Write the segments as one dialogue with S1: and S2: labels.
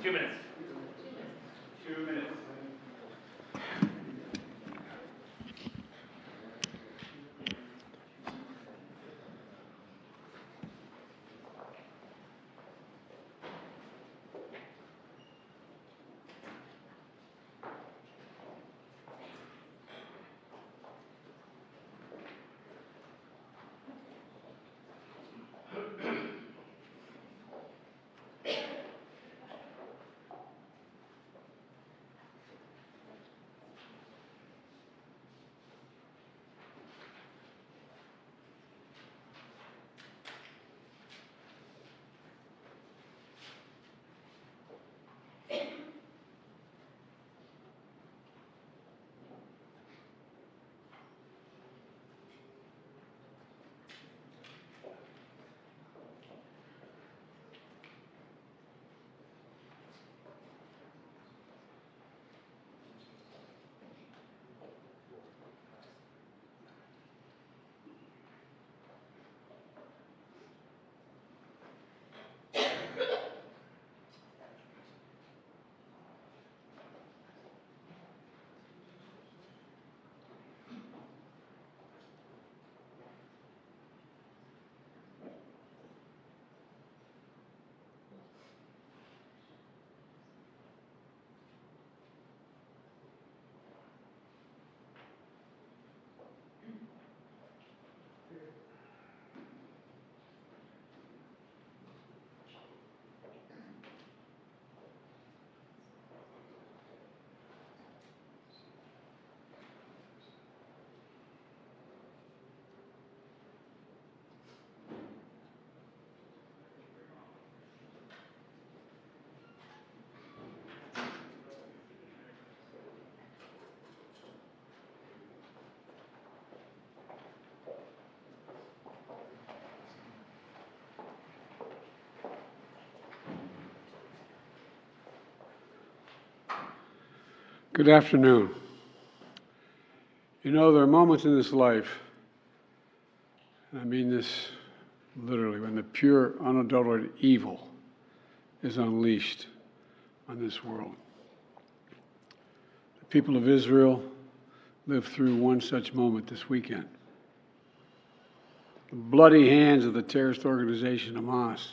S1: 2 minutes. 2 minutes.
S2: Good afternoon. You know, there are moments in this life, and I mean this literally, when the pure, unadulterated evil is unleashed on this world. The people of Israel lived through one such moment this weekend. The bloody hands of the terrorist organization Hamas,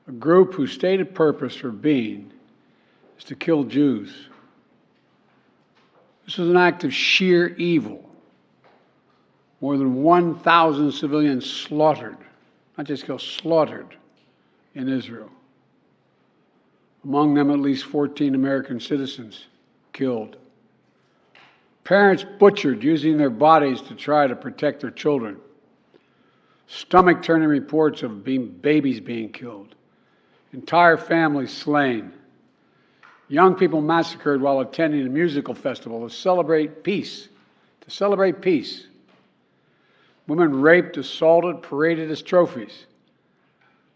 S2: a group whose stated purpose for being is to kill Jews. This was an act of sheer evil. More than 1,000 civilians slaughtered, not just killed, slaughtered in Israel. Among them, at least 14 American citizens killed. Parents butchered, using their bodies to try to protect their children. Stomach-turning reports of babies being killed. Entire families slain. Young people massacred while attending a musical festival to celebrate peace. Women raped, assaulted, paraded as trophies.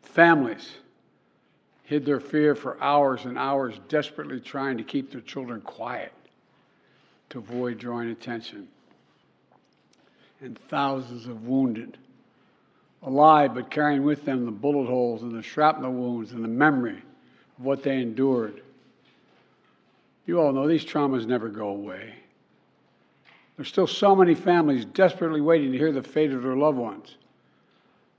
S2: Families hid their fear for hours and hours, desperately trying to keep their children quiet to avoid drawing attention. And thousands of wounded, alive but carrying with them the bullet holes and the shrapnel wounds and the memory of what they endured. You all know these traumas never go away. There's still so many families desperately waiting to hear the fate of their loved ones,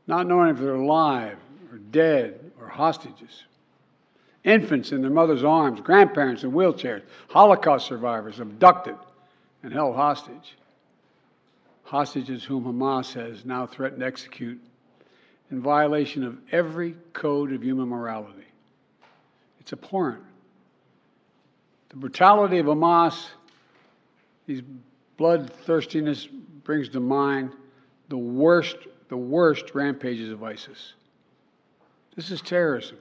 S2: not knowing if they're alive or dead or hostages. Infants in their mother's arms, grandparents in wheelchairs, Holocaust survivors abducted and held hostage. Hostages whom Hamas has now threatened to execute in violation of every code of human morality. It's abhorrent. The brutality of Hamas, these bloodthirstiness brings to mind the worst rampages of ISIS. This is terrorism.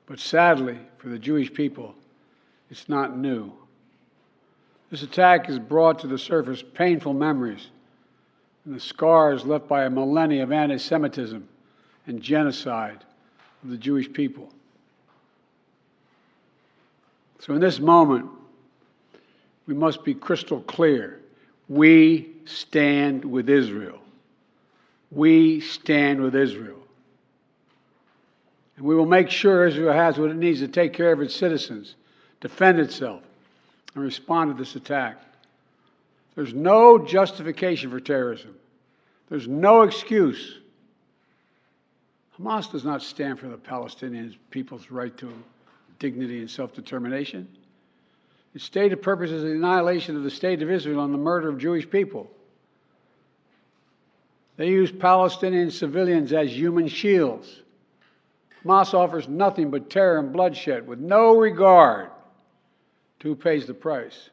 S2: But sadly, for the Jewish people, it's not new. This attack has brought to the surface painful memories and the scars left by a millennia of anti-Semitism and genocide of the Jewish people. So in this moment, we must be crystal clear. We stand with Israel. We stand with Israel. And we will make sure Israel has what it needs to take care of its citizens, defend itself, and respond to this attack. There's no justification for terrorism. There's no excuse. Hamas does not stand for the Palestinian people's right to dignity and self-determination. Its stated purpose is the annihilation of the state of Israel and the murder of Jewish people. They use Palestinian civilians as human shields. Hamas offers nothing but terror and bloodshed with no regard to who pays the price.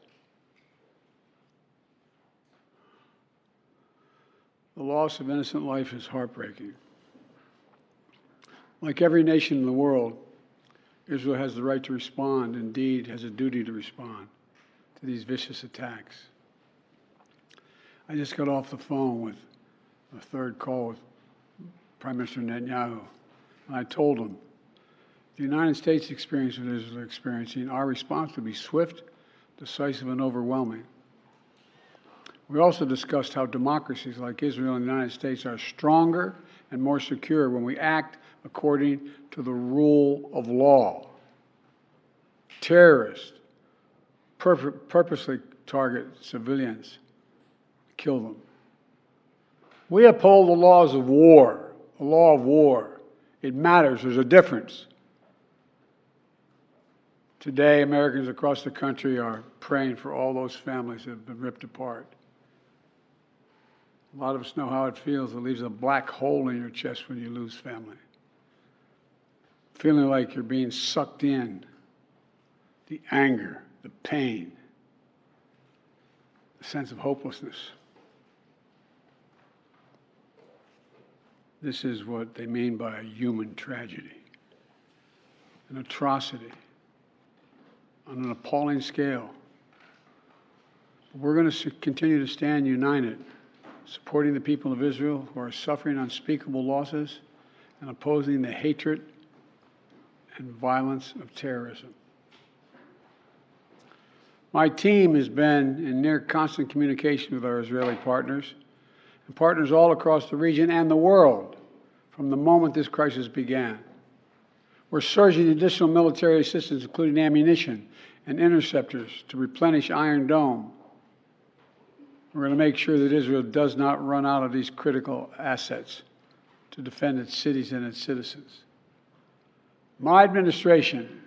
S2: The loss of innocent life is heartbreaking. Like every nation in the world, Israel has the right to respond, indeed has a duty to respond to these vicious attacks. I just got off the phone with a third call with Prime Minister Netanyahu, and I told him, the United States experience what Israel is experiencing, our response will be swift, decisive, and overwhelming. We also discussed how democracies like Israel and the United States are stronger and more secure when we act according to the rule of law. Terrorists purposely target civilians, kill them. We uphold the laws of war, the law of war. It matters. There's a difference. Today, Americans across the country are praying for all those families that have been ripped apart. A lot of us know how it feels. It leaves a black hole in your chest when you lose family. Feeling like you're being sucked in. The anger, the pain, the sense of hopelessness. This is what they mean by a human tragedy, an atrocity on an appalling scale. We're going to continue to stand united, supporting the people of Israel who are suffering unspeakable losses and opposing the hatred and violence of terrorism. My team has been in near constant communication with our Israeli partners and partners all across the region and the world from the moment this crisis began. We're surging additional military assistance, including ammunition and interceptors, to replenish Iron Dome. We're going to make sure that Israel does not run out of these critical assets to defend its cities and its citizens. My administration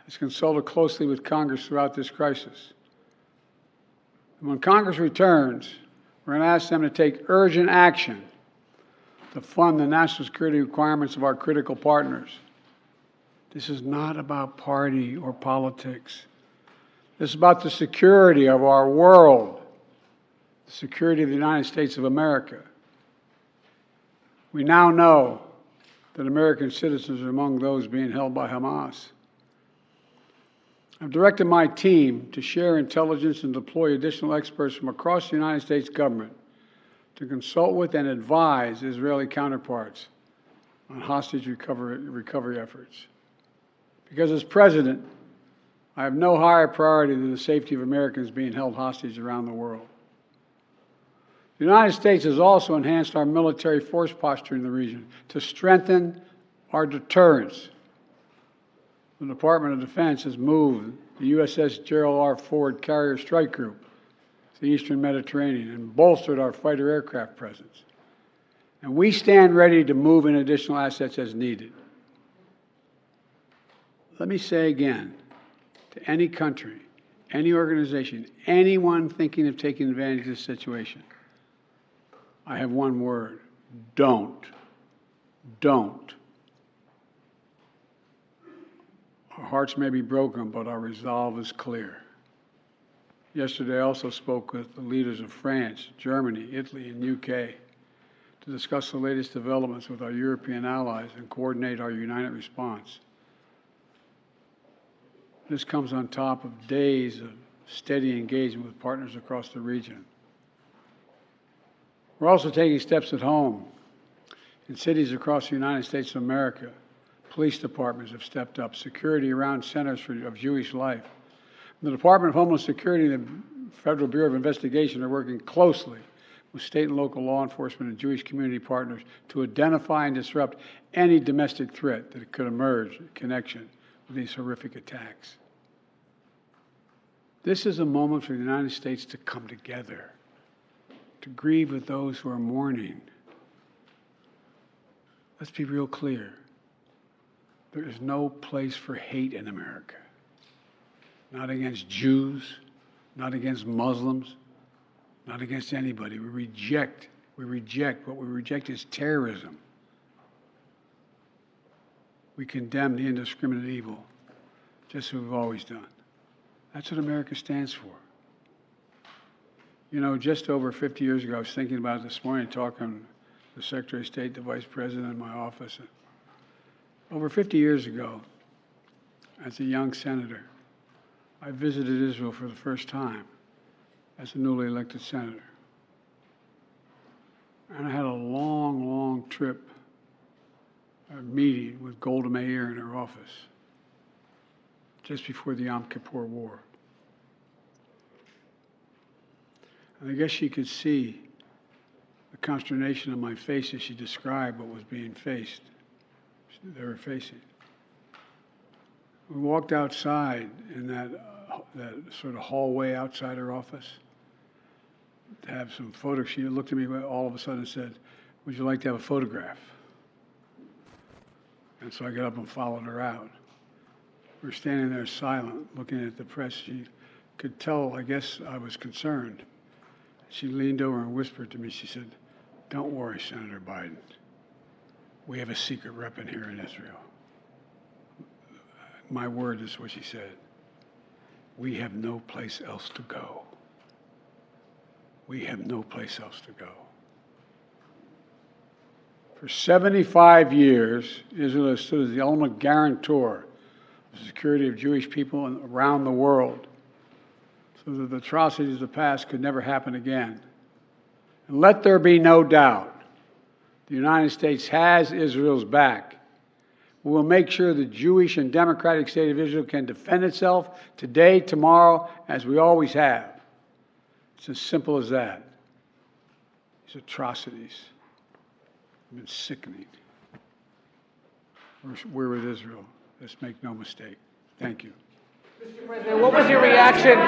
S2: has consulted closely with Congress throughout this crisis. And when Congress returns, we're going to ask them to take urgent action to fund the national security requirements of our critical partners. This is not about party or politics. This is about the security of our world, the security of the United States of America. We now know that American citizens are among those being held by Hamas. I've directed my team to share intelligence and deploy additional experts from across the United States government to consult with and advise Israeli counterparts on hostage recovery efforts. Because as president, I have no higher priority than the safety of Americans being held hostage around the world. The United States has also enhanced our military force posture in the region to strengthen our deterrence. The Department of Defense has moved the USS Gerald R. Ford Carrier Strike Group to the Eastern Mediterranean and bolstered our fighter aircraft presence. And we stand ready to move in additional assets as needed. Let me say again, to any country, any organization, anyone thinking of taking advantage of this situation, I have one word: don't. Don't. Our hearts may be broken, but our resolve is clear. Yesterday, I also spoke with the leaders of France, Germany, Italy, and UK to discuss the latest developments with our European allies and coordinate our united response. This comes on top of days of steady engagement with partners across the region. We're also taking steps at home. In cities across the United States of America, police departments have stepped up security around centers of Jewish life. The Department of Homeland Security and the Federal Bureau of Investigation are working closely with state and local law enforcement and Jewish community partners to identify and disrupt any domestic threat that could emerge in connection with these horrific attacks. This is a moment for the United States to come together, to grieve with those who are mourning. Let's be real clear. There is no place for hate in America. Not against Jews, not against Muslims, not against anybody. We reject. What we reject is terrorism. We condemn the indiscriminate evil, just as we've always done. That's what America stands for. You know, just over 50 years ago, I was thinking about it this morning, talking to the Secretary of State, the Vice President in my office. Over 50 years ago, as a young senator, I visited Israel for the first time as a newly elected senator. And I had a long, long trip, a meeting with Golda Meir in her office just before the Yom Kippur War. And I guess she could see the consternation on my face as she described what was being faced. They were facing. We walked outside in that sort of hallway outside her office to have some photos. She looked at me all of a sudden and said, "Would you like to have a photograph?" And so I got up and followed her out. We were standing there silent, looking at the press. She could tell, I guess, I was concerned. She leaned over and whispered to me, she said, "Don't worry, Senator Biden. We have a secret rep in here in Israel." My word is what she said. We have no place else to go. We have no place else to go. For 75 years, Israel has stood as the ultimate guarantor of the security of Jewish people around the world, so that the atrocities of the past could never happen again. And let there be no doubt, the United States has Israel's back. We will make sure the Jewish and democratic state of Israel can defend itself today, tomorrow, as we always have. It's as simple as that. These atrocities have been sickening. We're with Israel. Let's make no mistake. Thank you.
S3: Mr. President, what was your reaction?